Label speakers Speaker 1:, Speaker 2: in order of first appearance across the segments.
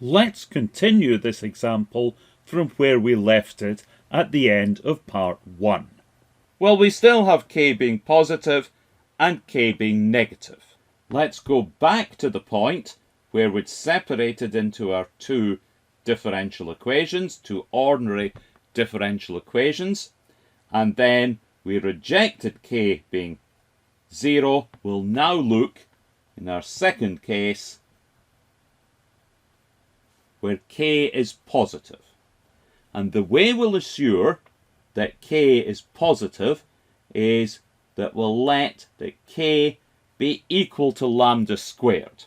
Speaker 1: Let's continue this example from where we left it at the end of part 1.
Speaker 2: Well, we still have k being positive and k being negative. Let's go back to the point where we'd separated into our two differential equations, two ordinary differential equations, and then we rejected k being 0. We'll now look in our second case where k is positive. And the way we'll assure that k is positive is that we'll let the k be equal to lambda squared.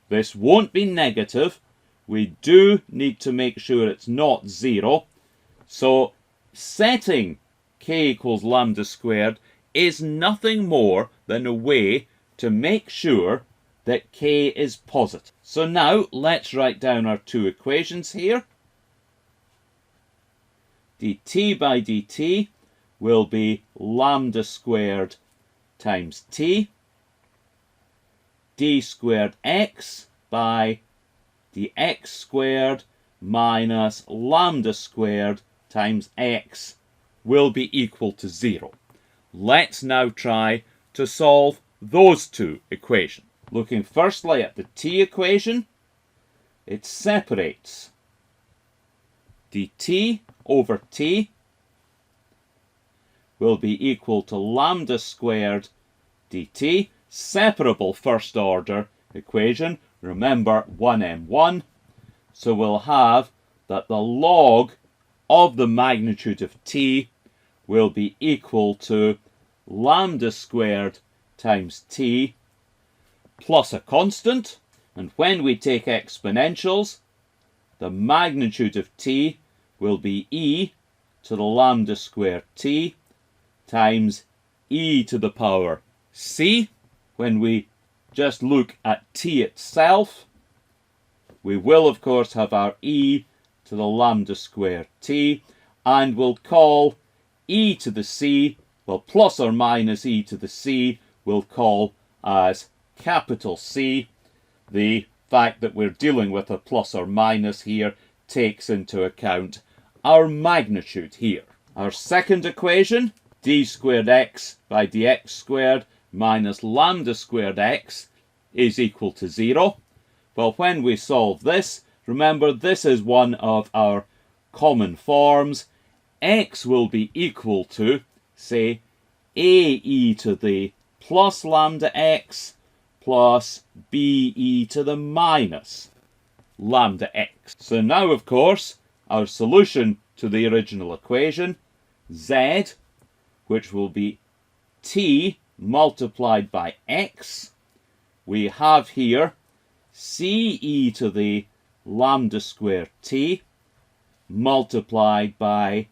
Speaker 2: This won't be negative. We do need to make sure it's not 0. So setting k equals lambda squared is nothing more than a way to make sure that k is positive. So now let's write down our two equations here. dt by dt will be lambda squared times t. d squared x by dx squared minus lambda squared times x will be equal to 0. Let's now try to solve those two equations. Looking firstly at the t equation, it separates dt over t will be equal to lambda squared dt, separable first order equation, remember 1m1, so we'll have that the log of the magnitude of t will be equal to lambda squared times t plus a constant, and when we take exponentials, the magnitude of t will be e to the lambda squared t times e to the power c. When we just look at t itself, we will of course have our e to the lambda squared t, and we'll call e to the c, well, plus or minus e to the c, we'll call as capital C. The fact that we're dealing with a plus or minus here takes into account our magnitude here. Our second equation, d squared x by dx squared minus lambda squared x is equal to 0. Well, when we solve this, remember this is one of our common forms. X will be equal to, say, ae to the plus lambda x plus be to the minus lambda x. So now, of course, our solution to the original equation, z, which will be t multiplied by x, we have here ce to the lambda squared t multiplied by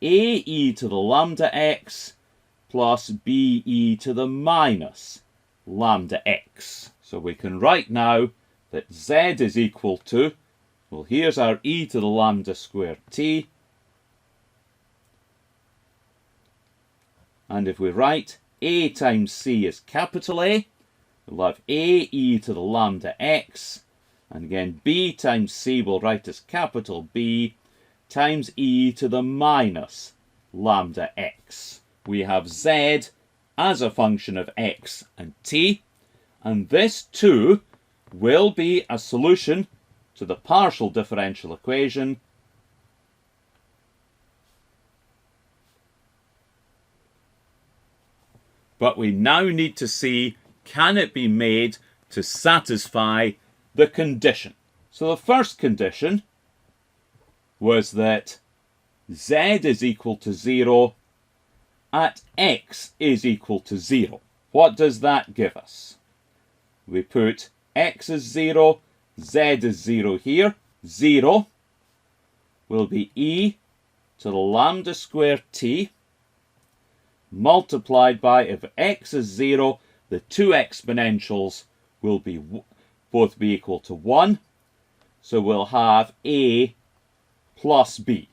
Speaker 2: ae to the lambda x plus be to the minus lambda x. So we can write now that z is equal to, well, here's our e to the lambda squared t, and if we write a times c as capital A, we'll have ae to the lambda x, and again b times c we'll write as capital B, times e to the minus lambda x. We have z as a function of x and t, and this too will be a solution to the partial differential equation but we now need to see, can it be made to satisfy the condition? So the first condition was that z is equal to 0 at x is equal to 0. What does that give us? We put x is 0, z is 0 here. 0 will be e to the lambda squared t multiplied by, if x is 0, the two exponentials will be both be equal to 1. So we'll have a plus b.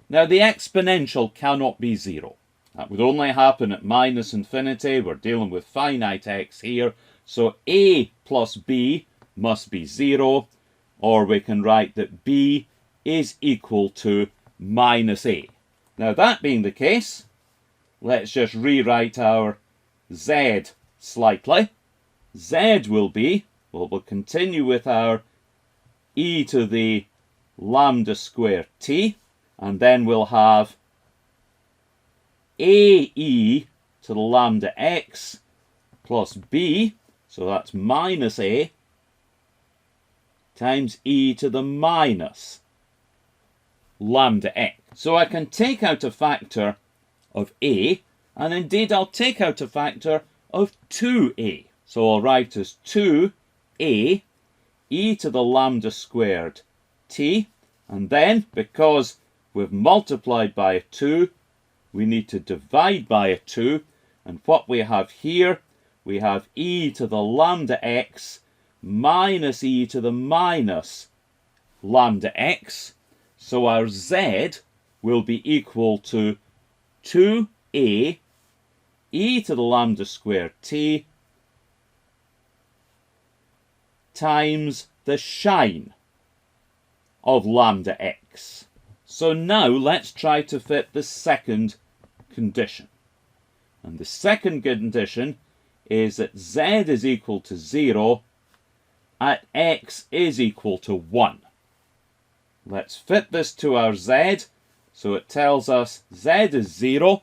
Speaker 2: Now the exponential cannot be 0. That would only happen at minus infinity. We're dealing with finite x here. So a plus b must be 0. or we can write that b is equal to minus a. Now that being the case, let's just rewrite our z slightly. Z will be, well, we'll continue with our e to the lambda squared t, and then we'll have ae to the lambda x plus b, so that's minus a, times e to the minus lambda x. So I can take out a factor of a, and indeed I'll take out a factor of 2a. So I'll write as 2a e to the lambda squared t, and then, because we've multiplied by a 2, we need to divide by a 2, and what we have here, we have e to the lambda x minus e to the minus lambda x, so our z will be equal to 2a e to the lambda squared t times the sine of lambda x. So now let's try to fit the second condition. And the second condition is that z is equal to 0 at x is equal to 1. Let's fit this to our z. So it tells us z is 0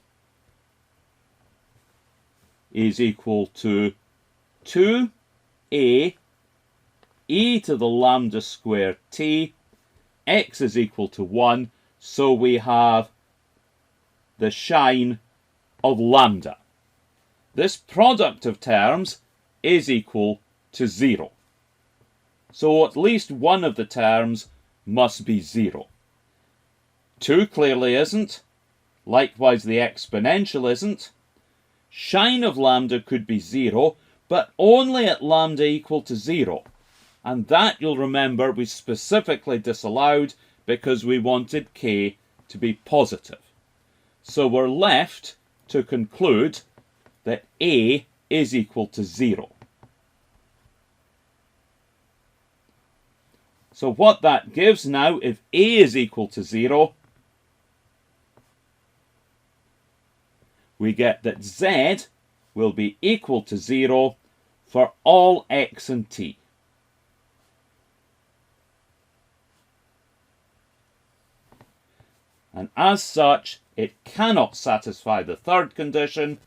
Speaker 2: is equal to 2a e to the lambda squared t, x is equal to 1, so we have the sine of lambda. This product of terms is equal to 0. So at least one of the terms must be 0. 2 clearly isn't. Likewise, the exponential isn't. Sine of lambda could be 0, but only at lambda equal to 0. And that, you'll remember, we specifically disallowed because we wanted k to be positive. So we're left to conclude that a is equal to 0. So what that gives now, if a is equal to 0, we get that z will be equal to 0 for all x and t. And as such, it cannot satisfy the third condition.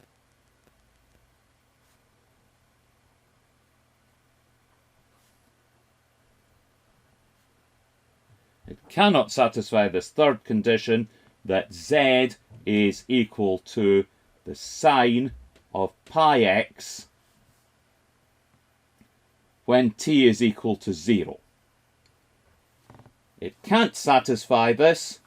Speaker 2: It cannot satisfy this third condition that z is equal to the sine of pi x when t is equal to 0. It can't satisfy this,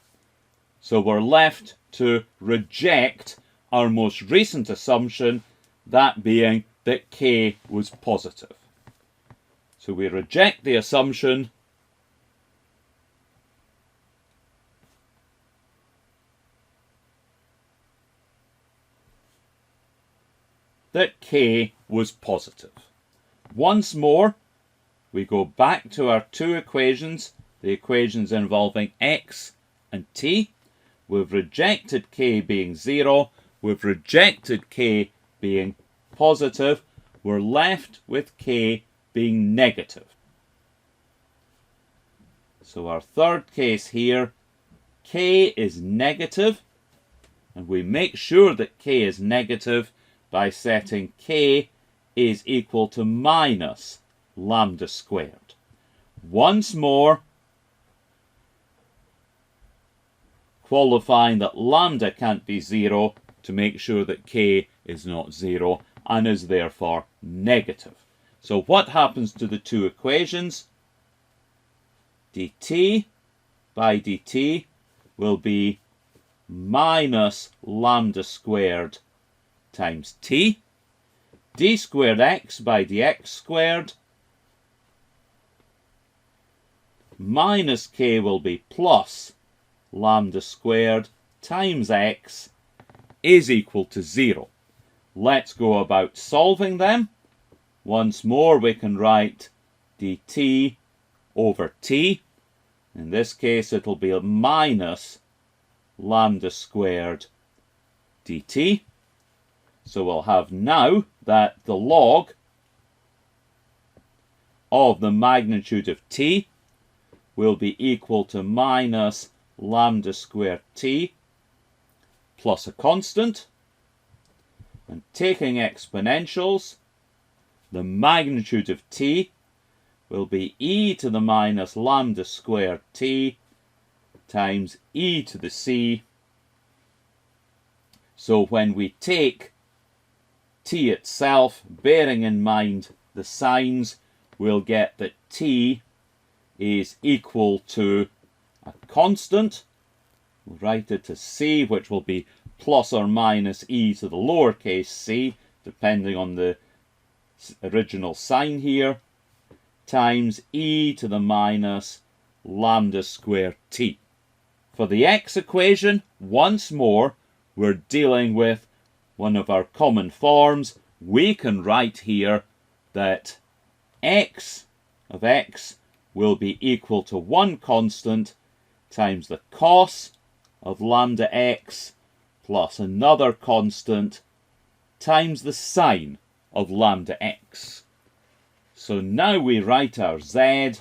Speaker 2: so we're left to reject our most recent assumption, that being that k was positive. So we reject the assumption that k was positive. Once more, we go back to our two equations, the equations involving x and t. We've rejected k being 0. We've rejected k being positive. We're left with k being negative. So our third case here, k is negative, and we make sure that k is negative by setting k is equal to minus lambda squared. Once more, qualifying that lambda can't be 0 to make sure that k is not 0 and is therefore negative. So what happens to the two equations? dt by dt will be minus lambda squared times t. d squared x by dx squared minus k will be plus lambda squared times x is equal to 0. Let's go about solving them. Once more, we can write dt over t. In this case, it'll be minus lambda squared dt. So we'll have now that the log of the magnitude of t will be equal to minus lambda squared t plus a constant. And taking exponentials, the magnitude of t will be e to the minus lambda squared t times e to the c. So when we take t itself, bearing in mind the signs, we'll get that t is equal to a constant. We'll write it as c, which will be plus or minus e to the lowercase c, depending on the original sign here, times e to the minus lambda squared t. For the x equation, once more, we're dealing with one of our common forms. We can write here that x of x will be equal to one constant times the cos of lambda x plus another constant times the sine of lambda x. So now we write our z.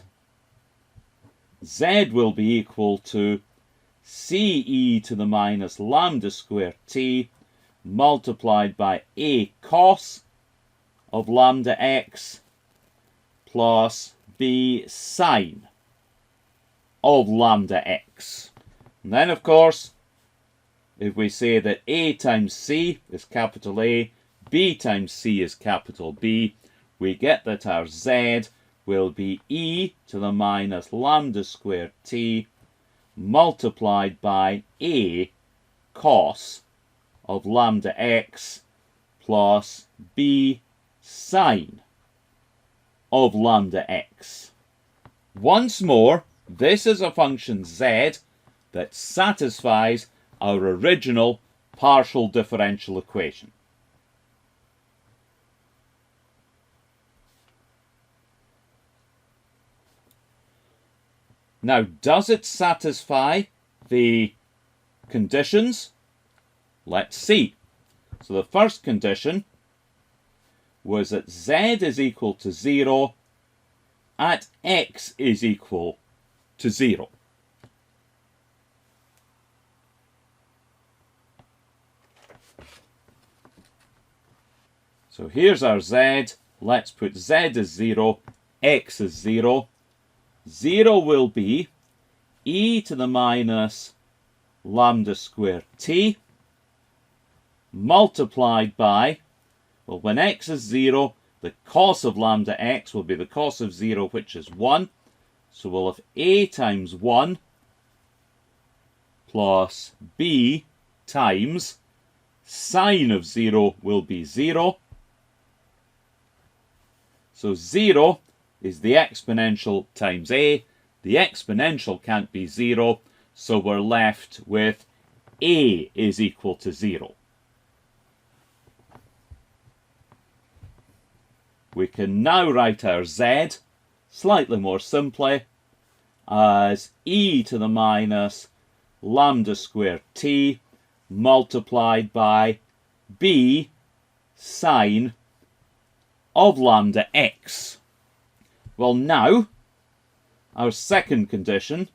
Speaker 2: Z will be equal to ce to the minus lambda squared t multiplied by a cos of lambda x plus b sine of lambda x. And then, of course, if we say that a times c is capital A, b times c is capital B, we get that our z will be e to the minus lambda squared t multiplied by a cos of lambda x plus b sine of lambda x. Once more, this is a function z that satisfies our original partial differential equation. Now, does it satisfy the conditions? Let's see. So the first condition was that z is equal to 0 at x is equal to 0. So here's our z. Let's put z as 0, x as 0. 0 will be e to the minus lambda squared t multiplied by, well, when x is 0, the cos of lambda x will be the cos of 0, which is 1. So we'll have a times 1 plus b times sine of 0 will be 0. So 0 is the exponential times a. The exponential can't be 0, so we're left with a is equal to 0. We can now write our z slightly more simply as e to the minus lambda squared t multiplied by b sine of lambda x. Well, now, our second condition,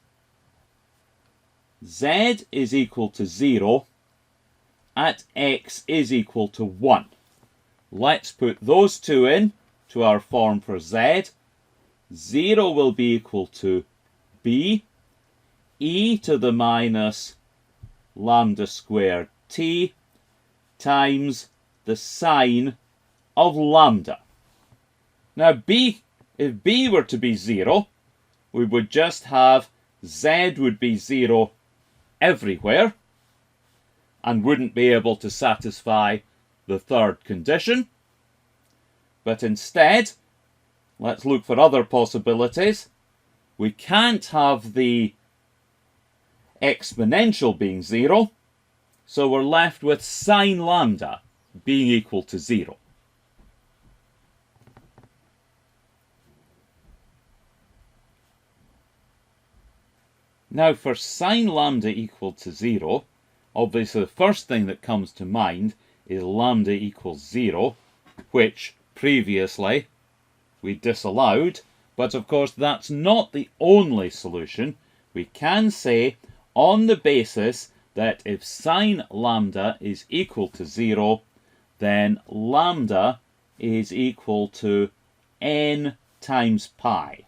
Speaker 2: z is equal to 0 at x is equal to 1. Let's put those two in to our form for z. 0 will be equal to b, e to the minus lambda squared t times the sine of lambda. Now, if b were to be 0, we would just have z would be 0 everywhere and wouldn't be able to satisfy the third condition. But instead, let's look for other possibilities. We can't have the exponential being 0, so we're left with sine lambda being equal to 0. Now for sine lambda equal to 0, obviously the first thing that comes to mind is lambda equals 0, which previously we disallowed, but of course that's not the only solution. We can say on the basis that if sine lambda is equal to 0, then lambda is equal to n times pi.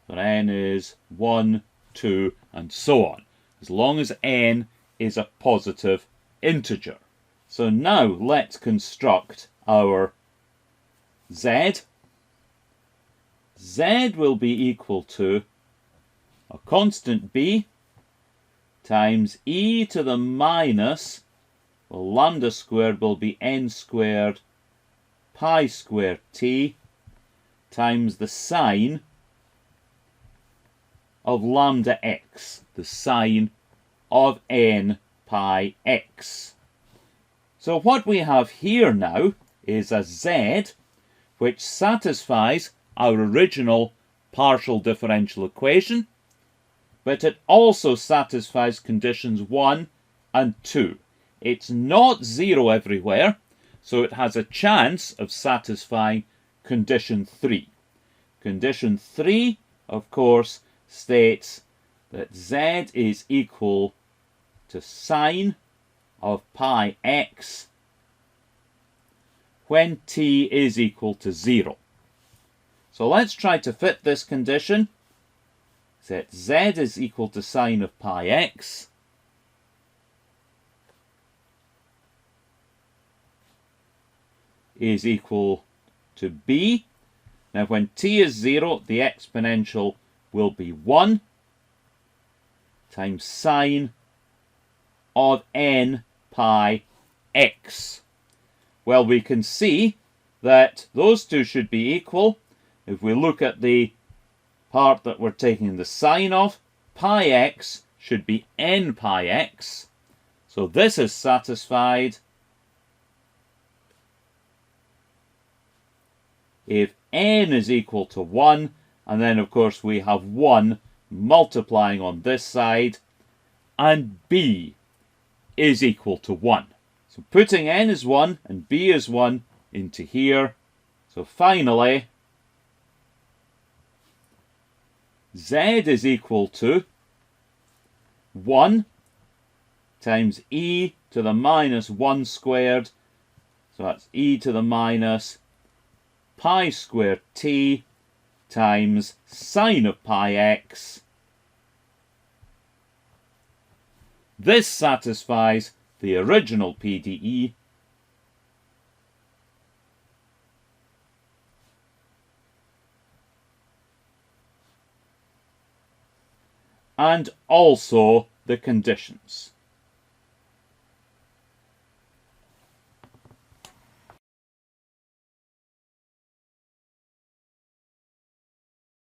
Speaker 2: So n is 1, 2, and so on, as long as n is a positive integer. So now let's construct our z. Z will be equal to a constant b times e to the minus, well, lambda squared will be n squared pi squared t times the sine of lambda x, the sine of n pi x. So what we have here now is a z which satisfies our original partial differential equation, but it also satisfies conditions 1 and 2. It's not 0 everywhere, so it has a chance of satisfying condition 3. Condition 3, of course, states that z is equal to sine of pi x when t is equal to 0. So let's try to fit this condition. Set z is equal to sine of pi x is equal to b. Now when t is 0, the exponential will be 1 times sine of n pi x. Well, we can see that those two should be equal. If we look at the part that we're taking the sine of, pi x should be n pi x. So this is satisfied if n is equal to 1, and then of course we have 1 multiplying on this side, and b is equal to 1. So putting n is 1 and b is 1 into here. So finally, z is equal to 1 times e to the minus 1 squared. So that's e to the minus pi squared t times sine of pi x. This satisfies the original PDE. And also the conditions.